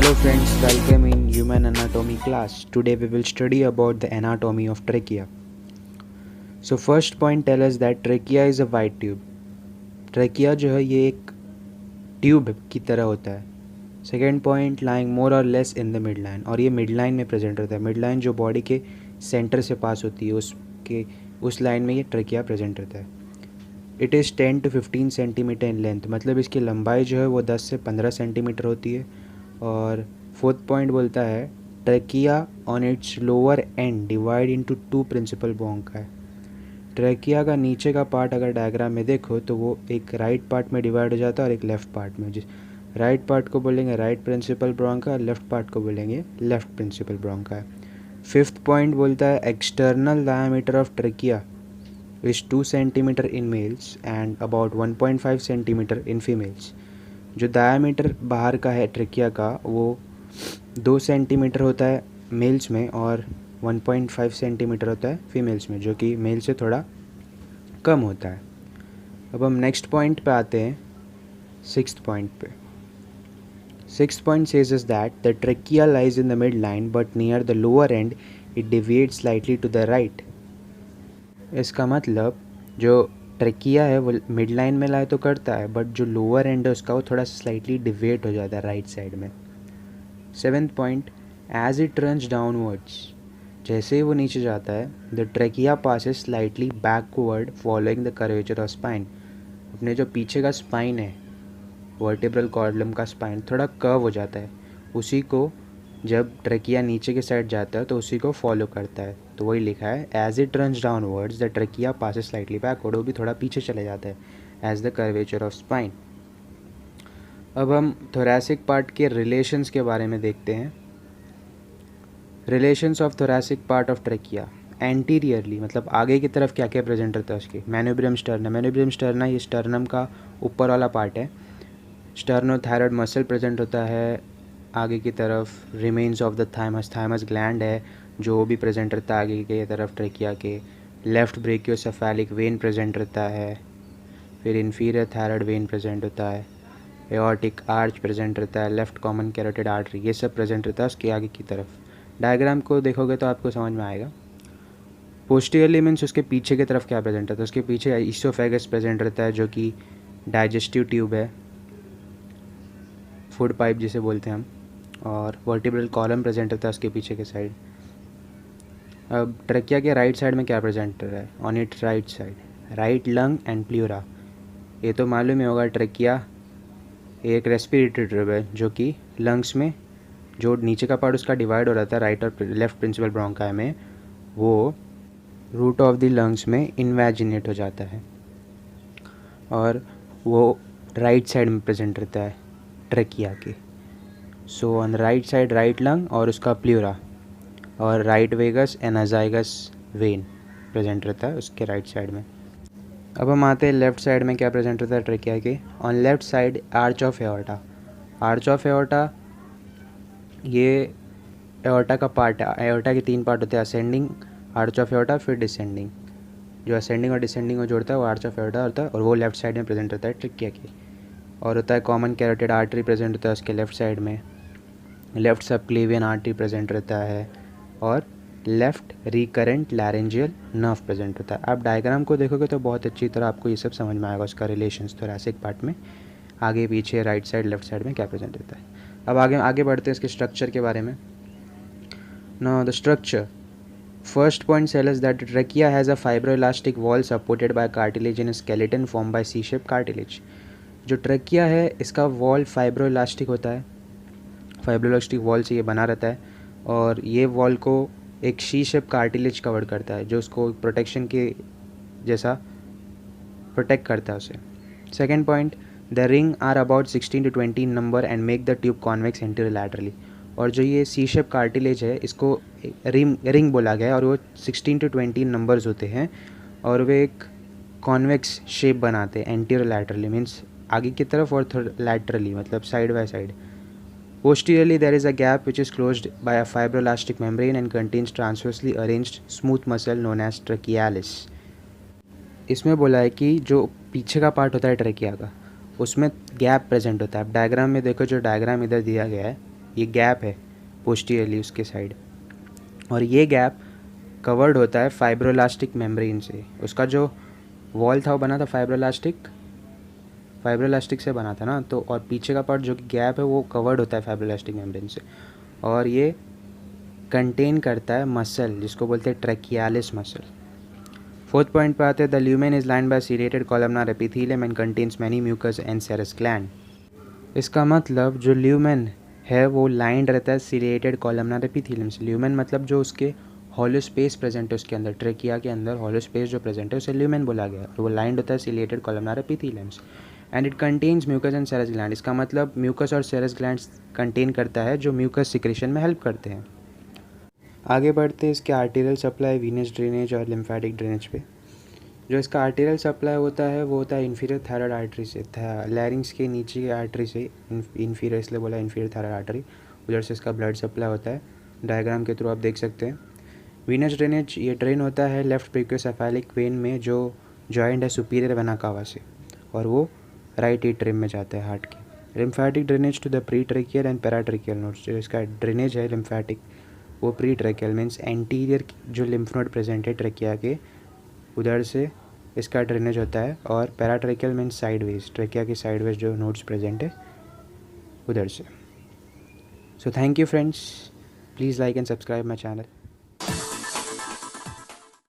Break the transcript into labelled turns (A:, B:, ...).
A: Hello friends, welcome in Human Anatomy class. Today we will study about the anatomy of trachea. So first point tell us that trachea is a wide tube. Trachea जो है ये एक tube की तरह होता है. Second point lying मोर और less in the mid line, और ये मिड लाइन में प्रेजेंट होता है. मिड लाइन जो बॉडी के सेंटर से पास होती है उस लाइन में ये ट्रकिया प्रेजेंट रहता है. It is 10 to 15 centimetre in length, मतलब इसकी लंबाई जो है वो 10 से 15 सेंटीमीटर होती है. और फोर्थ पॉइंट बोलता है trachea on its lower end divide into two principal bronchi है. ट्रकिया का नीचे का पार्ट अगर डायग्राम में देखो तो वो एक राइट पार्ट में डिवाइड हो जाता है और एक लेफ़्ट पार्ट में. जिस राइट पार्ट को बोलेंगे right principal bronchi, left part को बोलेंगे लेफ़्ट प्रिंसिपल ब्रोंका है. फिफ्थ पॉइंट बोलता है external diameter of trachea is 2 centimetre in males and about 1.5 centimetre in females. जो डायमीटर बाहर का है ट्रकिया का वो 2 सेंटीमीटर होता है मेल्स में और 1.5 सेंटीमीटर होता है फीमेल्स में, जो कि मेल से थोड़ा कम होता है. अब हम नेक्स्ट पॉइंट पे आते हैं, सिक्स्थ पॉइंट पे. Sixth point says is that the trachea lies in the mid line but near the lower end it deviates slightly to the right. इसका मतलब जो ट्रकिया है वो मिड लाइन में लाई तो करता है, बट जो लोअर एंड है उसका वो थोड़ा स्लाइटली डिविएट हो जाता है राइट साइड में. Seventh point as it turns downwards, जैसे ही वो नीचे जाता है the trachea passes slightly backward following the curvature of spine. अपने जो पीछे का स्पाइन है वर्टिब्रल कॉलम का स्पाइन थोड़ा कर्व हो जाता है, उसी को जब ट्रकिया नीचे के साइड जाता है तो उसी को फॉलो करता है. तो वही लिखा है as it turns downwards the trachea passes slightly backward, वो भी थोड़ा पीछे चले जाता है as the curvature of spine. अब हम थोरैसिक पार्ट के रिलेशंस के बारे में देखते हैं. Relations of thoracic part of trachea anteriorly, मतलब आगे की तरफ क्या क्या प्रेजेंट रहता है उसके. मैन्यूब्रियम स्टर्ना, मैन्यूब्रियम स्टर्ना ये स्टर्नम का ऊपर वाला पार्ट है. स्टर्नोथायरॉइड मसल प्रेजेंट होता है आगे की तरफ. Remains of the thymus, thymus gland है जो भी प्रेजेंट रहता है आगे की तरफ ट्रकिया के. लेफ्ट ब्रेकियोसेफेलिक वेन प्रेजेंट रहता है. फिर इन्फीरियर थायरॉइड वेन प्रेजेंट होता है. एओर्टिक आर्च प्रेजेंट रहता है. लेफ्ट कॉमन कैरोटिड आर्टरी, ये सब प्रेजेंट रहता है उसके आगे की तरफ. डायग्राम को देखोगे तो आपको समझ में आएगा. पोस्टीरियरली मीन्स उसके पीछे की तरफ क्या प्रेजेंट रहता है. उसके पीछे ईसोफेगस प्रेजेंट रहता है जो कि डाइजेस्टिव ट्यूब है, फूड पाइप जिसे बोलते हैं हम. और वर्टिब्रल कॉलम प्रेजेंट रहता है उसके पीछे के साइड. अब ट्रकिया के राइट साइड में क्या प्रेजेंट रहा है. On it right side right lung and pleura. ये तो मालूम ही होगा ट्रकिया एक रेस्पिरेटरी ट्यूब है जो कि लंग्स में जो नीचे का पार्ट उसका डिवाइड हो रहा था राइट और लेफ्ट प्रिंसिपल ब्रोंकाई में, वो रूट ऑफ द लंग्स में इन्वेजिनेट हो जाता है और वो राइट साइड में प्रेजेंट रहता है ट्रकिया के. So on right side right lung और उसका प्ल्यूरा और राइट वेगस एनाजाइगस वेन प्रेजेंट रहता है उसके राइट साइड में. अब हम आते हैं लेफ़्ट साइड में क्या प्रेजेंट रहता है ट्रकिया के. On left side arch of aorta. Arch of aorta ये एओर्टा का पार्ट है. एओर्टा के 3 पार्ट होते हैं, असेंडिंग आर्च ऑफ एओर्टा फिर डिसेंडिंग. जो असेंडिंग और डिसेंडिंग को जोड़ता है वो आर्च ऑफ एओर्टा होता है और वो लेफ्ट साइड में प्रेजेंट रहता है ट्रकिया के. और होता है कॉमन कैरोटिड आर्टरी प्रेजेंट होता है उसके लेफ्ट साइड में. लेफ्ट सबक्लेवियन आर्टरी प्रेजेंट रहता है और left recurrent laryngeal nerve present होता है. आप डायग्राम को देखोगे तो बहुत अच्छी तरह आपको ये सब समझ में आएगा उसका रिलेशंस थोरैसिक पार्ट में आगे पीछे राइट साइड लेफ्ट साइड में क्या प्रेजेंट रहता है. अब आगे बढ़ते हैं इसके स्ट्रक्चर के बारे में. Know the structure first point tells that trachea has a fibroelastic wall supported by cartilage in skeleton form by C shape cartilage. जो ट्रकिया है इसका वॉल फाइब्रोइलास्टिक होता है, फाइब्रोइलास्टिक वॉल से ये बना रहता है और ये वॉल को एक सी शेप कार्टिलेज कवर करता है जो उसको प्रोटेक्शन के जैसा प्रोटेक्ट करता है उसे. Second point the ring are about 16 to 20 number and make the tube convex anterolaterally. और जो ये सी शेप कार्टिलेज है इसको रिंग बोला गया है और वो 16 to 20 नंबर्स होते हैं और वे एक कॉन्वेक्स शेप बनाते हैं एंटीरोलैटरली मीन्स आगे की तरफ और लैटरली मतलब side by side. Posteriorly, there is a gap which is closed by a fibroelastic membrane and contains transversely arranged smooth muscle known as trachealis. इसमें बोला है कि जो पीछे का पार्ट होता है ट्रकिया का उसमें गैप प्रेजेंट होता है. आप डायग्राम में देखो, जो डायग्राम इधर दिया गया है ये गैप है पोस्टीरियरली उसके साइड, और ये गैप कवर्ड होता है फाइब्रोलास्टिक मेम्ब्रेन से। उसका जो वॉल था वो बना था फाइब्रोलास्टिक से बना था ना, तो और पीछे का पार्ट जो गैप है वो कवर्ड होता है फाइब्रोलास्टिक मेम्ब्रेन से, और ये कंटेन करता है मसल जिसको बोलते हैं ट्रैकियालिस मसल। फोर्थ पॉइंट पे आते हैं, the lumen is lined by ciliated columnar epithelium and contains many mucus and serous gland. इसका मतलब जो ल्यूमेन है वो लाइंड रहता है सीरेटेड कॉलमनार एपिथेलियम से। ल्यूमेन मतलब जो उसके हॉलो स्पेस प्रेजेंट है उसके अंदर, ट्रेकिया के अंदर हॉलो स्पेस जो प्रेजेंट है उसे ल्यूमेन बोला गया, और वो लाइंड होता है सीरेटेड कॉलमनार एपिथेलियम से। And it contains mucus and serous gland. इसका मतलब म्यूकस और सेरस ग्लैंड्स कंटेन करता है जो म्यूकस सिक्रेशन में हेल्प करते हैं। आगे बढ़ते हैं इसके आर्टेरियल सप्लाई, वीनस ड्रेनेज और लिम्फेटिक ड्रेनेज पे। जो इसका आर्टेरियल सप्लाई होता है वो होता है इन्फीरियर थायराइड आर्टरी से, लैरिंग्स के नीचे की आर्टरी से, इन्फीरियर इसलिए बोला इन्फीरियर थायराइड आर्टरी, उधर से इसका ब्लड सप्लाई होता है। डायग्राम के थ्रू आप देख सकते हैं। वीनस ड्रेनेज ये ड्रेन होता है लेफ्ट ब्रेकियोसेफेलिक वेन में जो जॉइंट है सुपीरियर वेना कावा से, और वो राइट एट्रियम में जाता है हार्ट के। Lymphatic drainage to the pre tracheal and paratracheal nodes. जो इसका ड्रेनेज है लिम्फेटिक वो प्री ट्रेकियल मीन्स एंटीरियर जो लिम्फ नोड प्रेजेंट है ट्रेकिया के उधर से इसका ड्रेनेज होता है, और पैराट्रेकियल मीन्स साइडवेज, ट्रेकिया के साइडवेज जो नोड्स प्रेजेंट है उधर से। So thank you friends, please like and subscribe my channel.